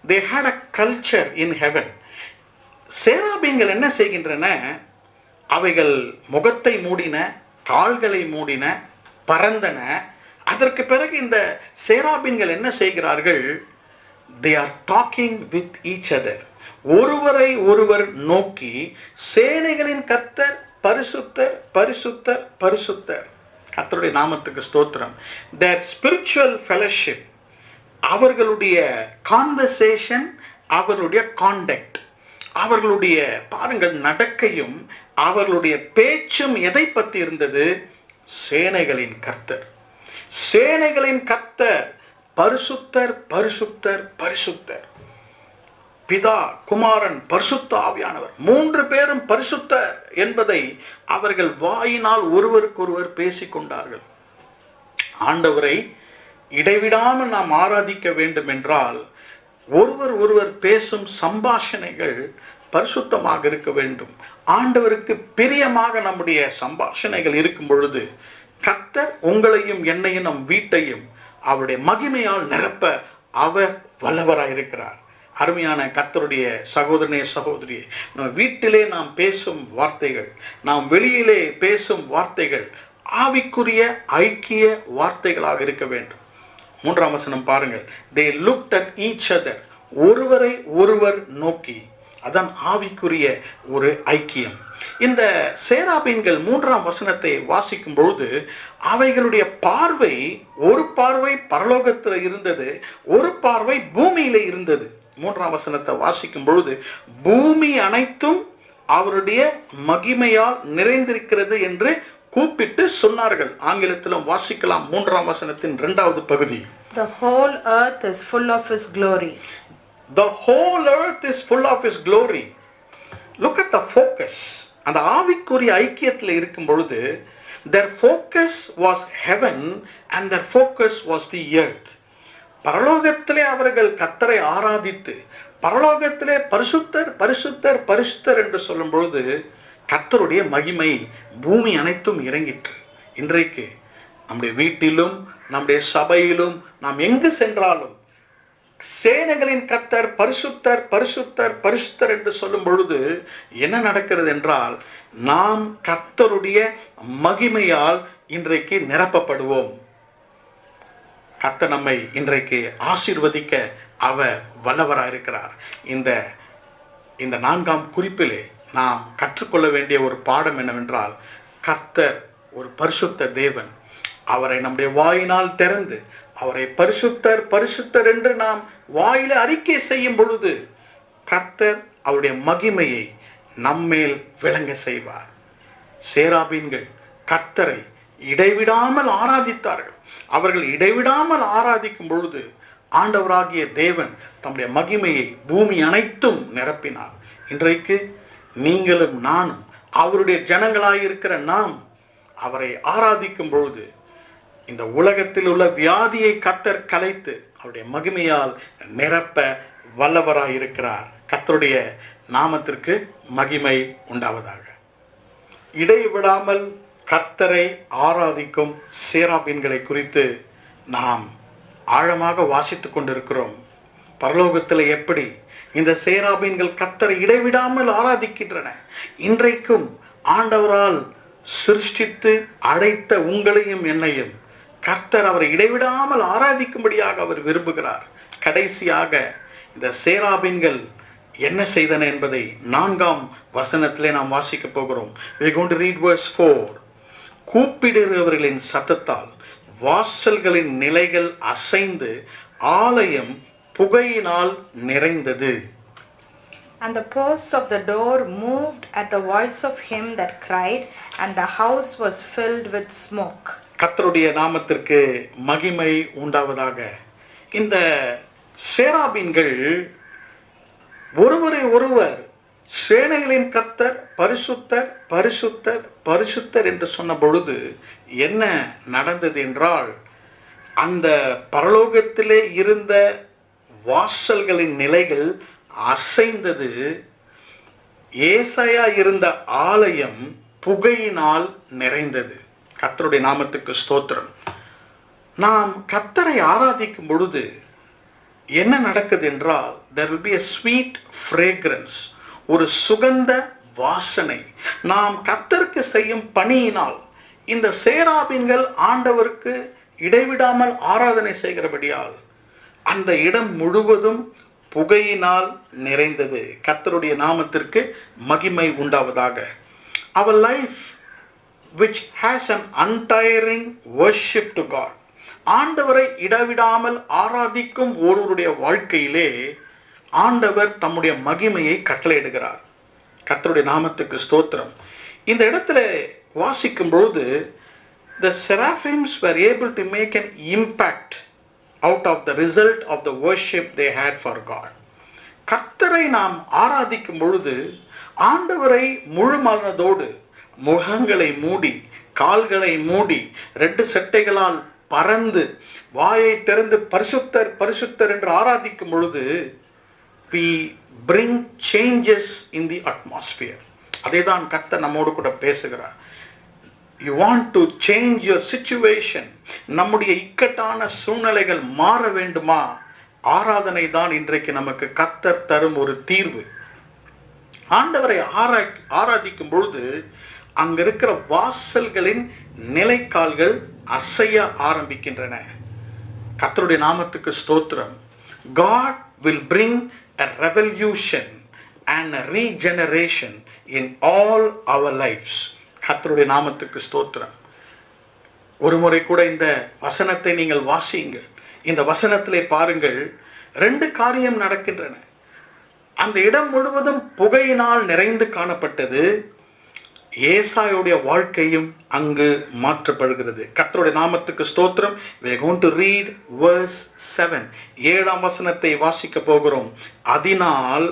They had a culture in heaven. சேராபீன்கள் என்ன செய்கின்றன? அவைகள் முகத்தை மூடின, கால்களை மூடின, பறந்தன. அதற்கு பிறகு இந்த சேராபீன்கள் என்ன செய்கிறார்கள்? they are talking with each other. ஒருவரை ஒருவர் நோக்கி சேனைகளின் கர்த்தர் பரிசுத்தர் பரிசுத்தர் பரிசுத்தர். கர்த்தருடைய நாமத்துக்கு ஸ்தோத்திரம். their spiritual fellowship, அவர்களுடைய கான்வர்சேஷன், அவர்களுடைய காண்டக்ட், அவர்களுடைய பாருங்கள் நடக்கையும் அவர்களுடைய பேச்சும் எதை பற்றி இருந்தது? சேனைகளின் கர்த்தர், சேனைகளின் கர்த்தர் பரிசுத்தர் பரிசுத்தர் பரிசுத்தர். பிதா, குமாரன், பரிசுத்த ஆவியானவர், 3 பேரும் பரிசுத்தர் என்பதை அவர்கள் வாயினால் ஒருவருக்கொருவர் பேசிக்கொண்டார்கள். ஆண்டவரை இடைவிடாமல் நாம் ஆராதிக்க வேண்டும் என்றால் ஒருவர் ஒருவர் பேசும் சம்பாஷணைகள் பரிசுத்தமாக இருக்க வேண்டும். ஆண்டவருக்கு பிரியமாக நம்முடைய சம்பாஷணைகள் இருக்கும் பொழுது கர்த்தர் உங்களையும் என்னையும் நம் வீட்டையும் அவருடைய மகிமையால் நிரப்ப அவர் வல்லவராயிருக்கிறார். அருமையான கர்த்தருடைய சகோதரனே, சகோதரியே, நம்ம வீட்டிலே நாம் பேசும் வார்த்தைகள், நாம் வெளியிலே பேசும் வார்த்தைகள் ஆவிக்குரிய ஐக்கிய வார்த்தைகளாக இருக்க வேண்டும். 3ஆம் வசனம் பாருங்கள். they looked at each other, ஒருவரை ஒருவர் நோக்கி. அதான் ஆவிக்குரிய ஒரு ஐக்கியம். இந்த சேராபீன்கள் 3ஆம் வசனத்தை வாசிக்கும் பொழுது அவைகளுடைய பார்வை, ஒரு பார்வை பரலோகத்தில் இருந்தது, ஒரு பார்வை பூமியில இருந்தது. 3ஆம் வசனத்தை வாசிக்கும் பொழுது பூமி அனைத்தும் அவருடைய மகிமையால் நிறைந்திருக்கிறது என்று கூப்பிட்டு சொன்னார்கள். ஆங்கிலத்திலும் வாசிக்கலாம். 3ஆம் வசனத்தின் 2வது பகுதி.
The whole earth is full of his glory.
The whole earth is full of his glory. Look at the focus. அந்த ஆவிக்குரிய ஐக்கியத்தில் இருக்கும் பொழுது their focus was heaven and their focus was the earth. பரலோகத்திலே அவர்கள் கர்த்தரை ஆராதித்து பரலோகத்திலே பரிசுத்தர் பரிசுத்தர் பரிசுத்தர் என்று சொல்லும் பொழுது கர்த்தருடைய மகிமை பூமி அனைத்தும் இறங்கிற்று. இன்றைக்கு நம்முடைய வீட்டிலும் நம்முடைய சபையிலும் நாம் எங்கு சென்றாலும் சேனைகளின் கர்த்தர் பரிசுத்தர் பரிசுத்தர் பரிசுத்தர் என்று சொல்லும் பொழுது என்ன நடக்கிறது என்றால் நாம் கர்த்தருடைய மகிமையால் இன்றைக்கு நிரப்பப்படுவோம். கர்த்தர் நம்மை இன்றைக்கு ஆசீர்வதிக்க அவர் வல்லவராயிருக்கிறார். இந்த 4ஆம் குறிப்பிலே நாம் கற்றுக்கொள்ள வேண்டிய ஒரு பாடம் என்னவென்றால் கர்த்தர் ஒரு பரிசுத்த தேவன். அவரை நம்முடைய வாயினால் திறந்து அவரை பரிசுத்தர் பரிசுத்தர் என்று நாம் வாயில அறிக்கை செய்யும் பொழுது கர்த்தர் அவருடைய மகிமையை நம்மேல் விளங்க செய்வார். சேராபீன்கள் கர்த்தரை இடைவிடாமல் ஆராதித்தார்கள். அவர்கள் இடைவிடாமல் ஆராதிக்கும் பொழுது ஆண்டவராகிய தேவன் தம்முடைய மகிமையை பூமி அனைத்தும் நிரப்பினார். இன்றைக்கு நீங்களும் நானும் அவருடைய ஜனங்களாயிருக்கிற நாம் அவரை ஆராதிக்கும் பொழுது இந்த உலகத்தில் உள்ள வியாதியை கர்த்தர் கலைத்து அவருடைய மகிமையால் நிரப்ப வல்லவராயிருக்கிறார். கர்த்தருடைய நாமத்திற்கு மகிமை உண்டாவதாக. இடைவிடாமல் கர்த்தரை ஆராதிக்கும் சேராபீன்களை குறித்து நாம் ஆழமாக வாசித்துக் கொண்டிருக்கிறோம். பரலோகத்தில் எப்படி இந்த சேராபீன்கள் கர்த்தரை இடைவிடாமல் ஆராதிக்கின்றன. இன்றைக்கும் ஆண்டவரால் சிருஷ்டித்து அழைத்த உங்களையும் என்னையும் கர்த்தர் அவரை இடைவிடாமல் ஆராதிக்கும்படியாக அவர் விரும்புகிறார். கடைசியாக இந்த சேராபீன்கள் என்ன செய்தன என்பதை 4ஆம் வசனத்திலே நாம் வாசிக்க போகிறோம். We are going to read verse 4. கூப்பிடுகிறவர்களின் சத்தத்தால் வாசல்களின் நிலைகள் அசைந்து ஆலயம் புகையினால் நிறைந்தது.
And the posts of the door moved at the voice of him that cried, and the house was filled with smoke.
கர்த்தருடைய நாமத்திற்கு மகிமை உண்டாவதாக. இந்த சேராபீன்கள் ஒருவரை ஒருவர் சேனைகளின் கர்த்தர் பரிசுத்தர் பரிசுத்தர் பரிசுத்தர் என்று சொன்ன பொழுது என்ன நடந்தது என்றால் அந்த பரலோகத்திலே இருந்த வாசல்களின் நிலைகள் அசைந்தது. ஏசாயா இருந்த ஆலயம் புகையினால் நிறைந்தது. கர்த்தருடைய நாமத்துக்கு ஸ்தோத்திரம். நாம் கர்த்தரை ஆராதிக்கும் பொழுது என்ன நடக்குது என்றால் there will be a sweet fragrance, ஒரு சுகந்த வாசனை. நாம் கர்த்தருக்கு செய்யும் பணியினால் இந்த சேராபீன்கள் ஆண்டவருக்கு இடைவிடாமல் ஆராதனை செய்கிறபடியால் அந்த இடம் முழுவதும் புகையினால் நிறைந்தது. கர்த்தருடைய நாமத்திற்கு மகிமை உண்டாவதாக. Our life which has an untiring worship to God, ஆண்டவரை இடைவிடாமல் ஆராதிக்கும் ஒருவருடைய வாழ்க்கையிலே ஆண்டவர் தம்முடைய மகிமையை கட்டளையிடுகிறார். கர்த்தருடைய நாமத்துக்கு ஸ்தோத்திரம். இந்த இடத்துல வாசிக்கும் பொழுது the seraphims were able to make an impact out of the result of the worship they had for God. கர்த்தரை நாம் ஆராதிக்கும் பொழுது ஆண்டவரை முழு மனதோடு முகங்களை மூடி கால்களை மூடி 2 செட்டைகளால் பறந்து வாயை திறந்து பரிசுத்தர் பரிசுத்தர் என்று ஆராதிக்கும் பொழுது we bring changes in the atmosphere. அதேதான் கர்த்தர் நம்மோடு கூட பேசுகிறார். You want to change your situation. நம்முடைய இக்கட்டான சூழ்நிலைகள் மாற வேண்டுமா? ஆராதனை தான் இன்றைக்கு நமக்கு கர்த்தர் தரும் ஒரு தீர்வு. ஆண்டவரை ஆராதிக்கும் பொழுது அங்க இருக்கிற வாசல்களின் நிலைக்கால்கள் அசைய ஆரம்பிக்கின்றன. கர்த்தருடைய நாமத்துக்கு ஸ்தோத்திரம். God will bring a revolution and a regeneration in all our lives. கர்த்தருடைய நாமத்துக்கு ஸ்தோத்திரம். ஒரு முறை கூட இந்த வசனத்தை நீங்கள் வாசியுங்கள். இந்த வசனத்திலே பாருங்கள், 2 காரியம் நடக்கின்றன. அந்த இடம் முழுவதும் புகையினால் நிறைந்து காணப்பட்டது. ஏசாயுடைய வாழ்க்கையும் அங்கு மாற்றப்படுகிறது. கர்த்தருடைய நாமத்துக்கு ஸ்தோத்திரம். We are going to read verse 7. 7ஆம் வசனத்தை வாசிக்க போகிறோம். அதனால்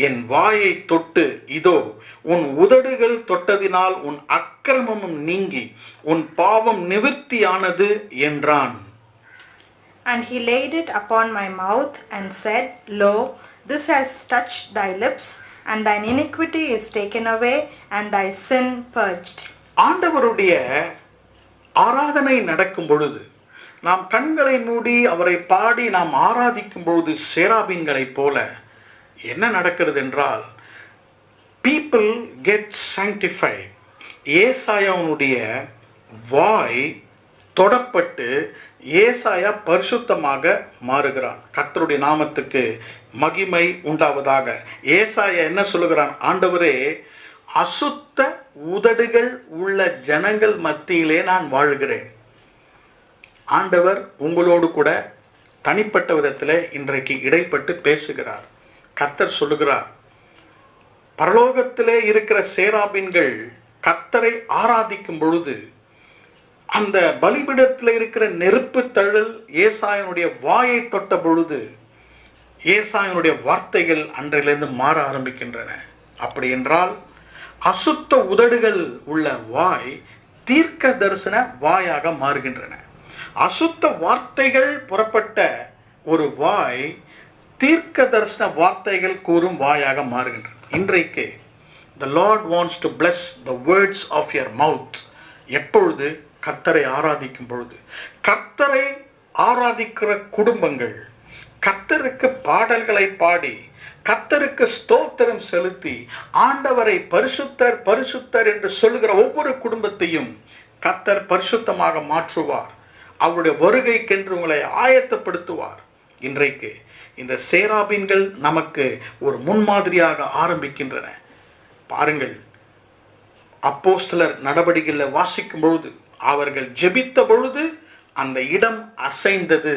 என் வாயை தொட்டு இதோ உன் உதடுகள் தொட்டதினால் உன் அக்கிரமமும் நீங்கி உன் பாவம் நிவிர்த்தியானது என்றான்.
And he laid it upon my mouth and said, Lo, this has touched thy lips, and thine iniquity is taken away, and thy sin purged. ஆண்டவருடைய ஆராதனை நடக்கும் பொழுது நாம் கண்களை மூடி அவரை பாடி நாம் ஆராதிக்கும் பொழுது சேராபீன்களைப் போல என்ன நடக்கிறது என்றால் people get sanctified. ஏசாயாவுடைய வாய் தொடப்பட்டு ஏசாயா பரிசுத்தமாக மாறுகிறான். கர்த்தருடைய நாமத்துக்கு மகிமை உண்டாவதாக. ஏசாயா என்ன சொல்லுகிறான்? ஆண்டவரே, அசுத்த உதடுகள் உள்ள ஜனங்கள் மத்தியிலே நான் வாழ்கிறேன். ஆண்டவர் உங்களோடு கூட தனிப்பட்ட விதத்தில் இன்றைக்கு இடைப்பட்டு பேசுகிறார். கர்த்தர் சொல்லுகிறார், பரலோகத்திலே இருக்கிற சேராபீன்கள் கர்த்தரை ஆராதிக்கும் பொழுது அந்த பலிபீடத்தில் இருக்கிற நெருப்பு தழல் ஏசாயனுடைய வாயை தொட்ட பொழுது ஏசாயனுடைய வார்த்தைகள் அன்றையிலிருந்து மாற ஆரம்பிக்கின்றன. அப்படி என்றால் அசுத்த உதடுகள் உள்ள வாய் தீர்க்க தரிசன வாயாக மாறுகின்றன. அசுத்த வார்த்தைகள் புறப்பட்ட ஒரு வாய் தீர்க்க தரிசன வார்த்தைகள் கூறும் வாயாக மாறுகின்றன. இன்றைக்கு the Lord wants to bless the words of your mouth. எப்பொழுது? கர்த்தரை ஆராதிக்கும் பொழுது. கர்த்தரை ஆராதிக்கிற குடும்பங்கள் கர்த்தருக்கு பாடல்களை பாடி கர்த்தருக்கு ஸ்தோத்திரம் செலுத்தி ஆண்டவரை பரிசுத்தர் பரிசுத்தர் என்று சொல்லுகிற ஒவ்வொரு குடும்பத்தையும் கர்த்தர் பரிசுத்தமாக மாற்றுவார். அவருடைய வருகைக்கென்று உங்களை ஆயத்தப்படுத்துவார். இன்றைக்கு இந்த சேராபீன்கள் நமக்கு ஒரு முன்மாதிரியாக ஆரம்பிக்கின்றன. பாருங்கள், அப்போஸ்தலர் நடவடிக்கையில் வாசிக்கும் பொழுது அவர்கள் ஜெபித்த பொழுது அந்த இடம் அசைந்தது.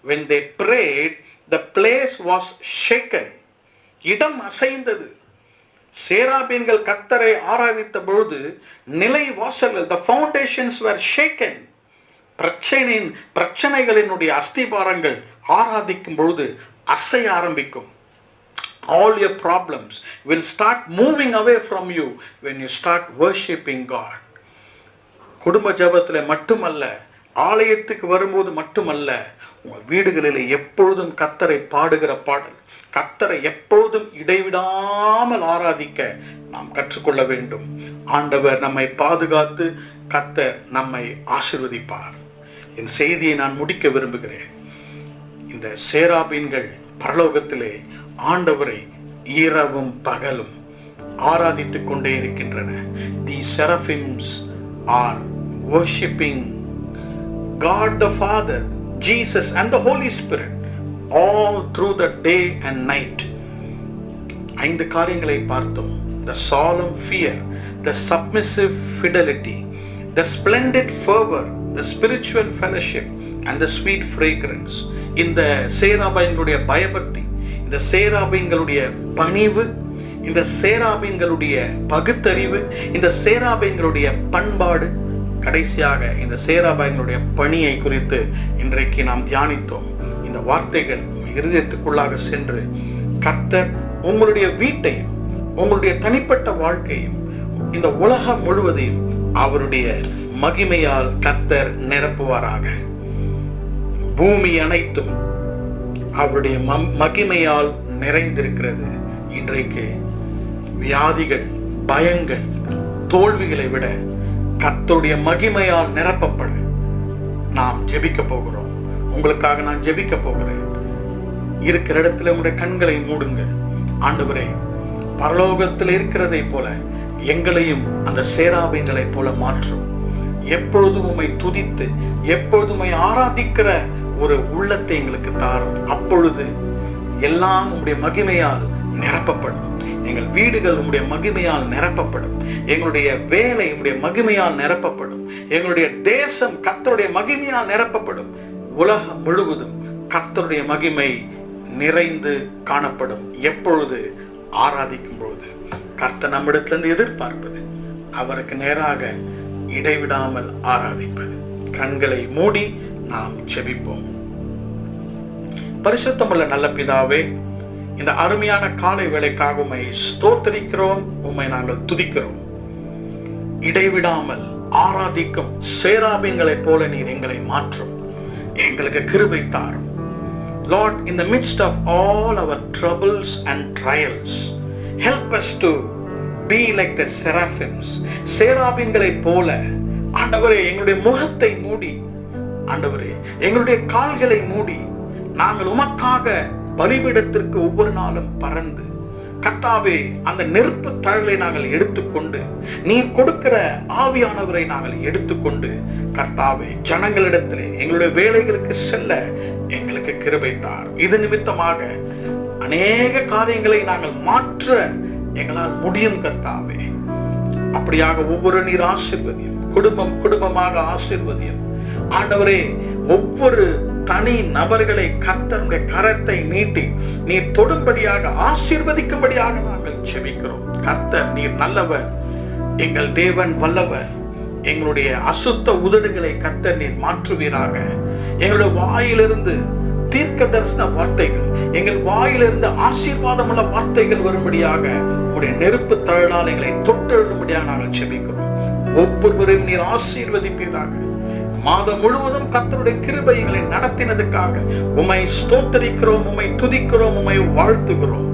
when they prayed the place was shaken. இடம் அசைந்தது. சேராபீன்கள் கர்த்தரை ஆராதித்த பொழுது நிலை வாசல்கள் the foundations were shaken. பிரச்சனைகளினுடைய அஸ்திபாரங்கள் ஆராதிக்கும் பொழுது அசைய ஆரம்பிக்கும். All your problems will start moving away from you when you start worshiping God. குடும்ப ஜெபத்தில் மட்டுமல்ல, ஆலயத்துக்கு வரும்போது மட்டுமல்ல, உங்கள் வீடுகளில் எப்பொழுதும் கர்த்தரை பாடுகிற பாடல், கர்த்தரை எப்பொழுதும் இடைவிடாமல் ஆராதிக்க நாம் கற்றுக்கொள்ள வேண்டும். ஆண்டவர் நம்மை பாதுகாத்து கர்த்தர் நம்மை ஆசீர்வதிப்பார். என் செய்தியை நான் முடிக்க விரும்புகிறேன். இந்த சேராபீன்கள் பரலோகத்திலே ஆண்டவரை இரவும் பகலும்
ஆராதித்துக் கொண்டே இருக்கின்றன. The seraphims are worshipping God the Father, Jesus and the Holy Spirit all through the day and night. 5 காரியங்களை பார்த்தோம். The solemn fear, the submissive fidelity, the splendid fervor, the spiritual fellowship and the sweet fragrance. இந்த சேராபீன்களுடைய பயபக்தி, இந்த சேராபீன்களுடைய பணிவு, இந்த சேராபீன்களுடைய பகுத்தறிவு, இந்த சேராபீன்களுடைய பண்பாடு, கடைசியாக இந்த சேராபீன்களுடைய பணியை குறித்து இன்றைக்கு நாம் தியானித்தோம். இந்த வார்த்தைகள் இருதயத்துக்குள்ளாக சென்று கர்த்தர் உங்களுடைய வீட்டையும் உங்களுடைய தனிப்பட்ட வாழ்க்கையும் இந்த உலகம் முழுவதையும் அவருடைய மகிமையால் கர்த்தர் நிரப்புவாராக. பூமி அனைத்தும் அவருடைய மகிமையால் நிறைந்திருக்கிறது. இன்றைக்கு வியாதிகள், பயங்கள், தோல்விகளை விட கர்த்தருடைய மகிமையால் நிரப்பப்பட நாம் ஜெபிக்க போகிறோம். உங்களுக்காக நான் ஜெபிக்க போகிறேன். இருக்கிற இடத்துல உங்களுடைய கண்களை மூடுங்கள். ஆண்டவரே, பரலோகத்தில் இருக்கிறதை போல எங்களையும் அந்த சேராபீன்களை போல மாற்றும். எப்பொழுதும் உம்மை துதித்து எப்பொழுதும் உம்மை ஆராதிக்கிற ஒரு உள்ளத்தை எங்களுக்கு தாரும். அப்பொழுது எல்லாம் உம்முடைய மகிமையால் நிரப்பப்படும். எங்கள் வீடுகள் உம்முடைய மகிமையால் நிரப்பப்படும். எங்களுடைய வேலை உம்முடைய மகிமையால் நிரப்பப்படும். எங்களுடைய தேசம் கர்த்தருடைய மகிமையால் நிரப்பப்படும். உலகம் முழுவதும் கர்த்தருடைய மகிமை நிறைந்து காணப்படும். எப்பொழுது? ஆராதிக்கும் பொழுது. கர்த்தர் நம்மிடத்திலிருந்து எதிர்பார்ப்பது அவருக்கு நேராக இடைவிடாமல் ஆராதிப்பது. கண்களை மூடி நாம் ஜெபிப்போம். பரிசுத்தமுள்ள நல்ல பிதாவே, இந்த அருமையான காலை வேளைக்காக உம்மை ஸ்தோத்திரிக்கிறோம், உம்மை நாங்கள் துதிக்கிறோம். இடைவிடாமல் ஆராதிக்கும் சேராபீன்களைப் போல நீர் எங்களை மாற்றும். எங்களுக்கு கிருபை தாரும். Lord, in the midst of all our troubles and trials, help us to be like the seraphims. சேராபீன்களைப் போல ஆண்டவரே எங்களுடைய முகத்தை மூடி, ஆண்டவரே எங்களுடைய கால்களை மூடி நாங்கள் உமக்காக பலிபீடத்திற்கு ஒவ்வொரு நாளும் பறந்து, கர்த்தாவே அந்த நெருப்பு தழலை நாங்கள் எடுத்துக்கொண்டு, நீர் கொடுக்கிற ஆவியானவரை நாங்கள் எடுத்துக்கொண்டு, கர்த்தாவே ஜனங்களிடத்திலே எங்களுடைய வேலைகளுக்கு செல்ல எங்களுக்கு கிருபை தாரும். இது நிமித்தமாக அநேக காரியங்களை நாங்கள் மாற்ற எங்களால் முடியும் கர்த்தாவே. அப்படியாக ஒவ்வொரு நீர் ஆசீர்வதியும், குடும்பம் குடும்பமாக ஆசீர்வதியும். ஆண்டவரே, ஒவ்வொரு தனி நபர்களை கர்த்தருடைய கரத்தை நீட்டி நீர் தொடும்படியாக ஆசீர்வதிக்கும்படியாக நாங்கள் ஜெபிக்கிறோம். கர்த்தர் நீர் நல்லவர், எங்கள் தேவன் வல்லவர். எங்களுடைய அசுத்த உதடுகளை கர்த்தர் நீர் மாற்றுவீராக. எங்களுடைய வாயிலிருந்து தீர்க்க தரிசன வார்த்தைகள், எங்கள் வாயிலிருந்து ஆசீர்வாதமுள்ள வார்த்தைகள் வரும்படியாக உங்களுடைய நெருப்பு தழலால் எங்களை தொட்டெழும்படியாக நாங்கள் ஜெபிக்கிறோம். ஒவ்வொருவரையும் நீர் ஆசீர்வதிப்பீராக. மாதம் முழுவதும் கர்த்தருடைய கிருபை எங்களை நடத்தினதுக்காக உம்மை ஸ்தோத்திரிக்கிறோம், உம்மை துதிக்கிறோம், உம்மை வாழ்த்துகிறோம்.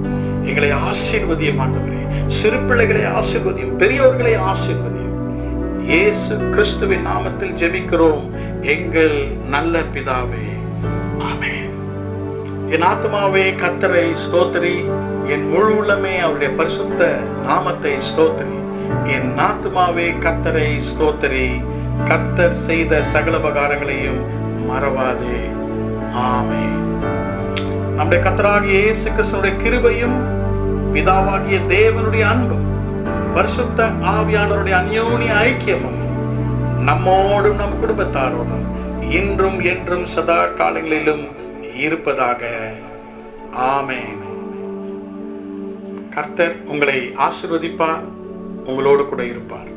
எங்களை ஆசீர்வதியும் ஆண்டவரே. சிறு பிள்ளைகளை ஆசீர்வதியும், பெரியோர்களை ஆசீர்வதியும். இயேசு கிறிஸ்துவின் நாமத்தில் ஜெபிக்கிறோம் எங்கள் நல்ல பிதாவே, ஆமென். என் ஆத்துமாவே கர்த்தரை ஸ்தோத்திரி, என் முழு உள்ளமே அவருடைய பரிசுத்த நாமத்தை ஸ்தோத்திரி. என் ஆத்துமாவே கர்த்தரை ஸ்தோத்திரி, கர்த்தர் செய்த சகல உபகாரங்களையும் மறவாதே, ஆமென். நம்முடைய கர்த்தராகிய இயேசு கிறிஸ்துவின் கிருபையும் பிதாவாகிய தேவனுடைய அன்பும் பரிசுத்த ஆவியானவருடைய அந்யோன்ய ஐக்கியமும் நம்மோடும் நம் குடும்பத்தாரோடும் இன்றும் என்றும் சதா காலங்களிலும் இருப்பதாக, ஆமென். கர்த்தர் உங்களை ஆசீர்வதிப்பார், உங்களோடு கூட இருப்பார்.